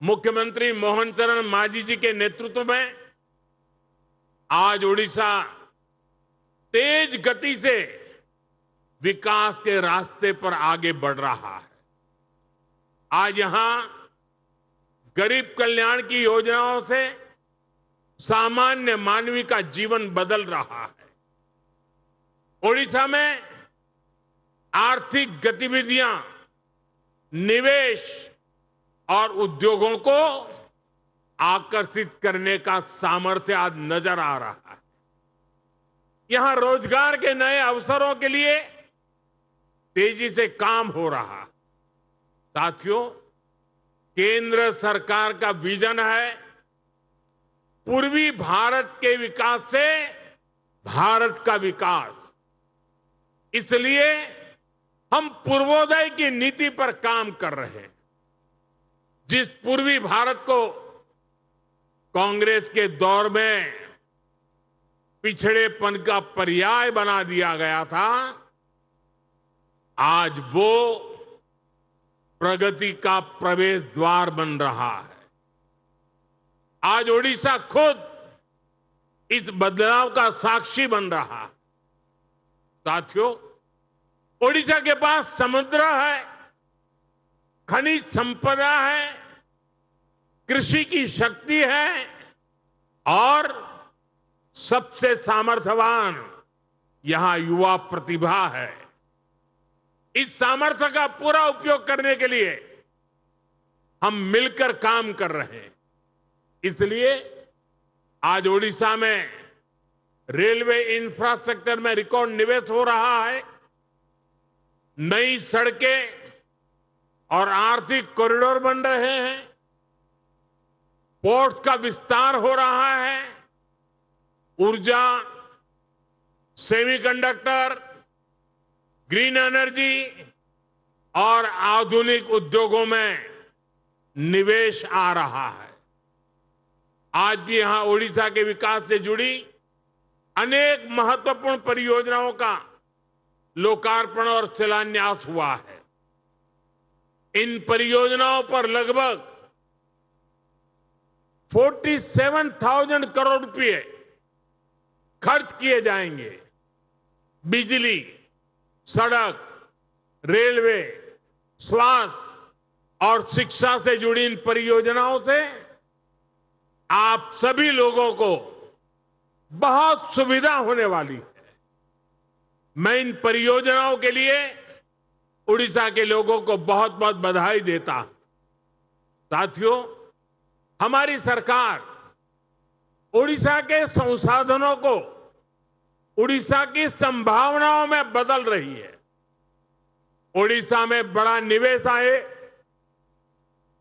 मुख्यमंत्री मोहन चरण मांझी जी के नेतृत्व में आज उड़ीसा तेज गति से विकास के रास्ते पर आगे बढ़ रहा है। आज यहां गरीब कल्याण की योजनाओं से सामान्य मानवी का जीवन बदल रहा है। ओडिशा में आर्थिक गतिविधियां, निवेश और उद्योगों को आकर्षित करने का सामर्थ्य आज नजर आ रहा है। यहां रोजगार के नए अवसरों के लिए तेजी से काम हो रहा है। साथियों, केंद्र सरकार का विजन है पूर्वी भारत के विकास से भारत का विकास। इसलिए हम पूर्वोदय की नीति पर काम कर रहे हैं। जिस पूर्वी भारत को कांग्रेस के दौर में पिछड़ेपन का पर्याय बना दिया गया था, आज वो प्रगति का प्रवेश द्वार बन रहा है। आज ओडिशा खुद इस बदलाव का साक्षी बन रहा है। साथियों, ओडिशा के पास समुद्र है, खनिज संपदा है, कृषि की शक्ति है और सबसे सामर्थ्यवान यहां युवा प्रतिभा है। इस सामर्थ्य का पूरा उपयोग करने के लिए हम मिलकर काम कर रहे हैं। इसलिए आज ओडिशा में रेलवे इंफ्रास्ट्रक्चर में रिकॉर्ड निवेश हो रहा है। नई सड़कें और आर्थिक कॉरिडोर बन रहे हैं। पोर्ट्स का विस्तार हो रहा है। ऊर्जा, सेमीकंडक्टर, ग्रीन एनर्जी और आधुनिक उद्योगों में निवेश आ रहा है। आज भी यहां ओडिशा के विकास से जुड़ी अनेक महत्वपूर्ण परियोजनाओं का लोकार्पण और शिलान्यास हुआ है। इन परियोजनाओं पर लगभग 47,000 करोड़ रुपए खर्च किए जाएंगे। बिजली, सड़क, रेलवे, स्वास्थ्य और शिक्षा से जुड़ी इन परियोजनाओं से आप सभी लोगों को बहुत सुविधा होने वाली है। मैं इन परियोजनाओं के लिए उड़ीसा के लोगों को बहुत बहुत बधाई देता हूं। साथियों, हमारी सरकार उड़ीसा के संसाधनों को उड़ीसा की संभावनाओं में बदल रही है। उड़ीसा में बड़ा निवेश आए,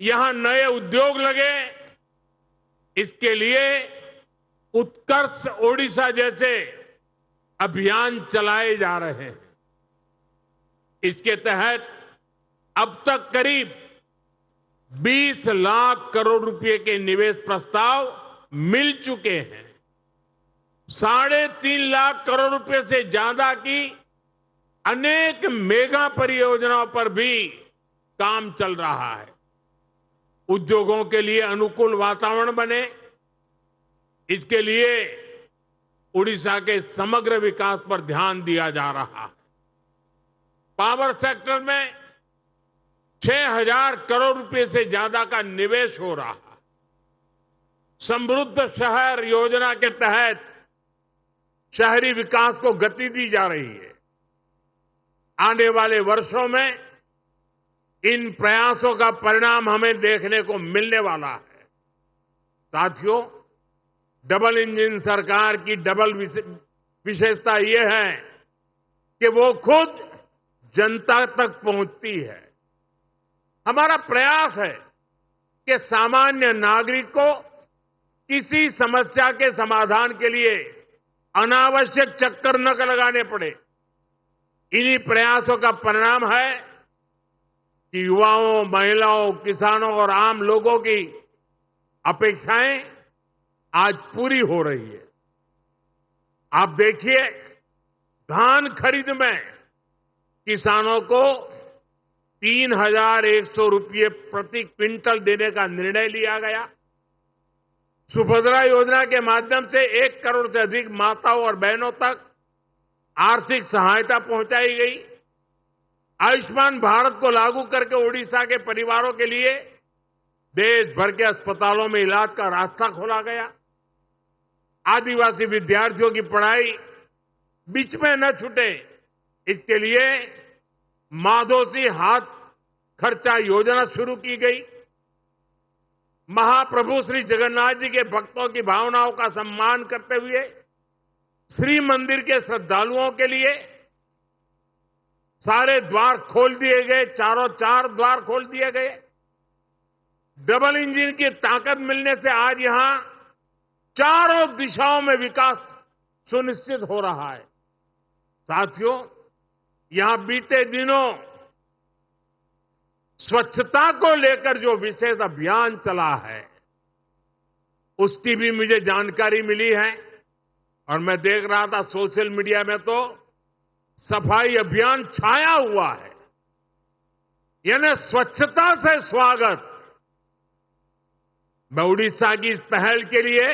यहां नए उद्योग लगे, इसके लिए उत्कर्ष ओडिशा जैसे अभियान चलाए जा रहे हैं। इसके तहत अब तक करीब 20 लाख करोड़ रुपए के निवेश प्रस्ताव मिल चुके हैं। 3.5 लाख करोड़ रुपए से ज्यादा की अनेक मेगा परियोजनाओं पर भी काम चल रहा है। उद्योगों के लिए अनुकूल वातावरण बने, इसके लिए उड़ीसा के समग्र विकास पर ध्यान दिया जा रहा है। पावर सेक्टर में 6,000 करोड़ रुपए से ज्यादा का निवेश हो रहा है। समृद्ध शहर योजना के तहत शहरी विकास को गति दी जा रही है। आने वाले वर्षों में इन प्रयासों का परिणाम हमें देखने को मिलने वाला है। साथियों, डबल इंजन सरकार की डबल विशेषता यह है कि वो खुद जनता तक पहुंचती है। हमारा प्रयास है कि सामान्य नागरिक को किसी समस्या के समाधान के लिए अनावश्यक चक्कर न लगाने पड़े। इन्हीं प्रयासों का परिणाम है कि युवाओं, महिलाओं, किसानों और आम लोगों की अपेक्षाएं आज पूरी हो रही है। आप देखिए, धान खरीद में किसानों को ₹3,100 प्रति क्विंटल देने का निर्णय लिया गया। सुभद्रा योजना के माध्यम से 1 करोड़ से अधिक माताओं और बहनों तक आर्थिक सहायता पहुंचाई गई। आयुष्मान भारत को लागू करके ओडिशा के परिवारों के लिए देश भर के अस्पतालों में इलाज का रास्ता खोला गया। आदिवासी विद्यार्थियों की पढ़ाई बीच में न छूटे, इसके लिए माधोसी हाथ खर्चा योजना शुरू की गई। महाप्रभु श्री जगन्नाथ जी के भक्तों की भावनाओं का सम्मान करते हुए श्री मंदिर के श्रद्धालुओं के लिए सारे द्वार खोल दिए गए, चारों चार द्वार खोल दिए गए। डबल इंजन की ताकत मिलने से आज यहां चारों दिशाओं में विकास सुनिश्चित हो रहा है। साथियों, यहां बीते दिनों स्वच्छता को लेकर जो विशेष अभियान चला है, उसकी भी मुझे जानकारी मिली है और मैं देख रहा था सोशल मीडिया में तो सफाई अभियान छाया हुआ है, यानी स्वच्छता से स्वागत। मैं उड़ीसा की इस पहल के लिए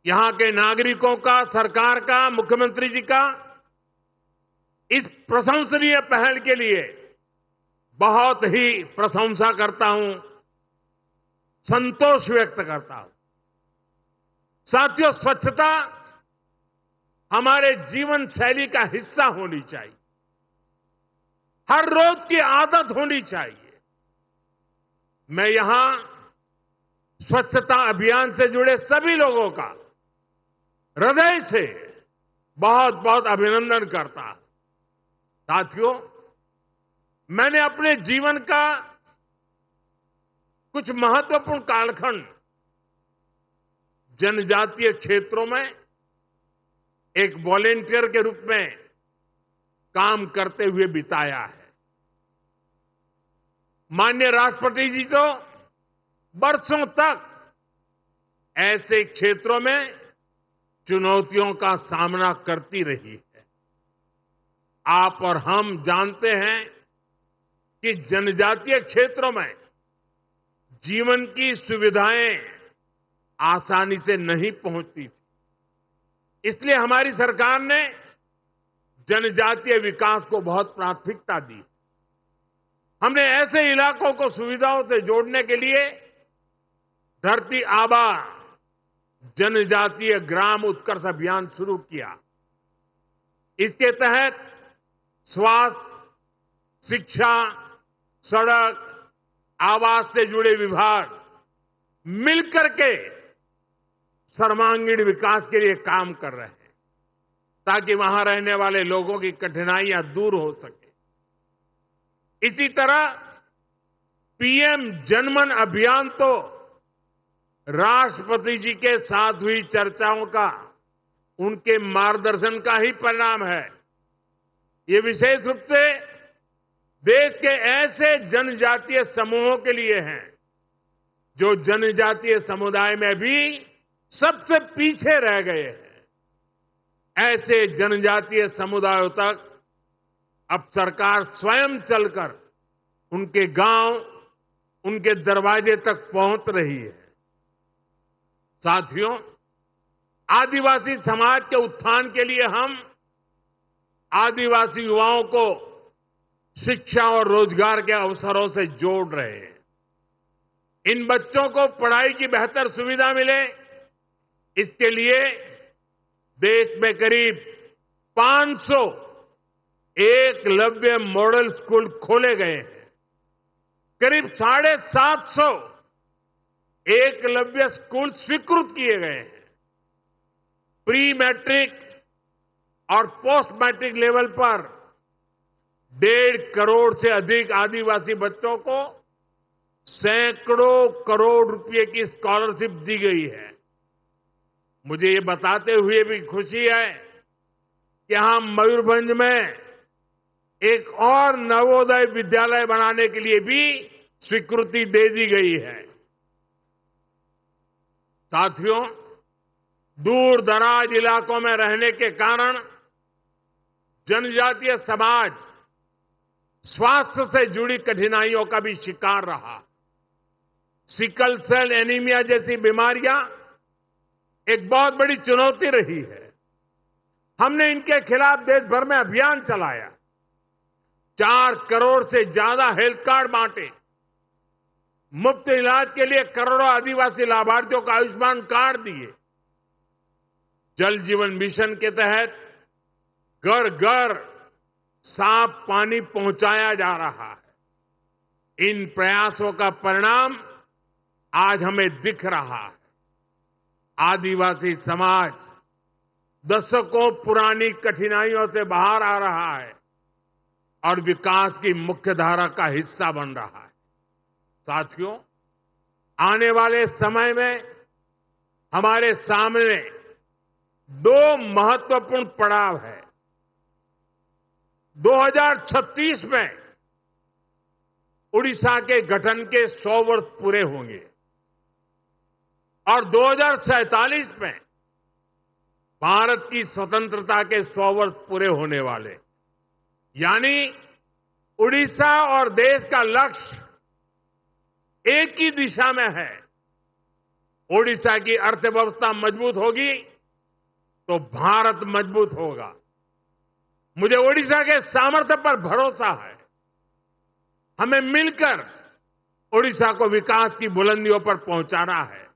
यहां के नागरिकों का, सरकार का, मुख्यमंत्री जी का इस प्रशंसनीय पहल के लिए बहुत ही प्रशंसा करता हूं, संतोष व्यक्त करता हूं। साथियों, स्वच्छता हमारे जीवन शैली का हिस्सा होनी चाहिए, हर रोज की आदत होनी चाहिए। मैं यहां स्वच्छता अभियान से जुड़े सभी लोगों का हृदय से बहुत बहुत अभिनंदन करता हूं। साथियों, मैंने अपने जीवन का कुछ महत्वपूर्ण कालखंड जनजातीय क्षेत्रों में एक वॉलेंटियर के रूप में काम करते हुए बिताया है। माननीय राष्ट्रपति जी तो बरसों तक ऐसे क्षेत्रों में चुनौतियों का सामना करती रही है। आप और हम जानते हैं कि जनजातीय क्षेत्रों में जीवन की सुविधाएं आसानी से नहीं पहुंचती थी। इसलिए हमारी सरकार ने जनजातीय विकास को बहुत प्राथमिकता दी। हमने ऐसे इलाकों को सुविधाओं से जोड़ने के लिए धरती आबा जनजातीय ग्राम उत्कर्ष अभियान शुरू किया। इसके तहत स्वास्थ्य, शिक्षा, सड़क, आवास से जुड़े विभाग मिलकर के सर्वांगीण विकास के लिए काम कर रहे हैं, ताकि वहां रहने वाले लोगों की कठिनाइयां दूर हो सके। इसी तरह पीएम जनमन अभियान तो राष्ट्रपति जी के साथ हुई चर्चाओं का, उनके मार्गदर्शन का ही परिणाम है। ये विशेष रूप से देश के ऐसे जनजातीय समूहों के लिए हैं जो जनजातीय समुदाय में भी सबसे पीछे रह गए हैं। ऐसे जनजातीय समुदायों तक अब सरकार स्वयं चलकर उनके गांव, उनके दरवाजे तक पहुंच रही है। साथियों, आदिवासी समाज के उत्थान के लिए हम आदिवासी युवाओं को शिक्षा और रोजगार के अवसरों से जोड़ रहे हैं। इन बच्चों को पढ़ाई की बेहतर सुविधा मिले, इसके लिए देश में करीब 500 एकलव्य मॉडल स्कूल खोले गए हैं। करीब 750 एकलव्य स्कूल स्वीकृत किए गए हैं। प्री मैट्रिक और पोस्ट मैट्रिक लेवल पर 1.5 करोड़ से अधिक आदिवासी बच्चों को सैकड़ों करोड़ रुपए की स्कॉलरशिप दी गई है। मुझे ये बताते हुए भी खुशी है कि यहां मयूरभंज में एक और नवोदय विद्यालय बनाने के लिए भी स्वीकृति दे दी गई है। साथियों, दूर दराज इलाकों में रहने के कारण जनजातीय समाज स्वास्थ्य से जुड़ी कठिनाइयों का भी शिकार रहा। सिकल सेल एनीमिया जैसी बीमारियां एक बहुत बड़ी चुनौती रही है। हमने इनके खिलाफ देश भर में अभियान चलाया, 4 करोड़ से ज्यादा हेल्थ कार्ड बांटे, मुफ्त इलाज के लिए करोड़ों आदिवासी लाभार्थियों को आयुष्मान कार्ड दिए। जल जीवन मिशन के तहत घर घर साफ पानी पहुंचाया जा रहा है। इन प्रयासों का परिणाम आज हमें दिख रहा है। आदिवासी समाज दशकों पुरानी कठिनाइयों से बाहर आ रहा है और विकास की मुख्यधारा का हिस्सा बन रहा है। साथियों, आने वाले समय में हमारे सामने 2 महत्वपूर्ण पड़ाव है। 2036 में उड़ीसा के गठन के 100 वर्ष पूरे होंगे और 2047 में भारत की स्वतंत्रता के 100 वर्ष पूरे होने वाले। यानी उड़ीसा और देश का लक्ष्य एक ही दिशा में है। ओडिशा की अर्थव्यवस्था मजबूत होगी तो भारत मजबूत होगा। मुझे ओडिशा के सामर्थ्य पर भरोसा है। हमें मिलकर ओडिशा को विकास की बुलंदियों पर पहुंचाना है।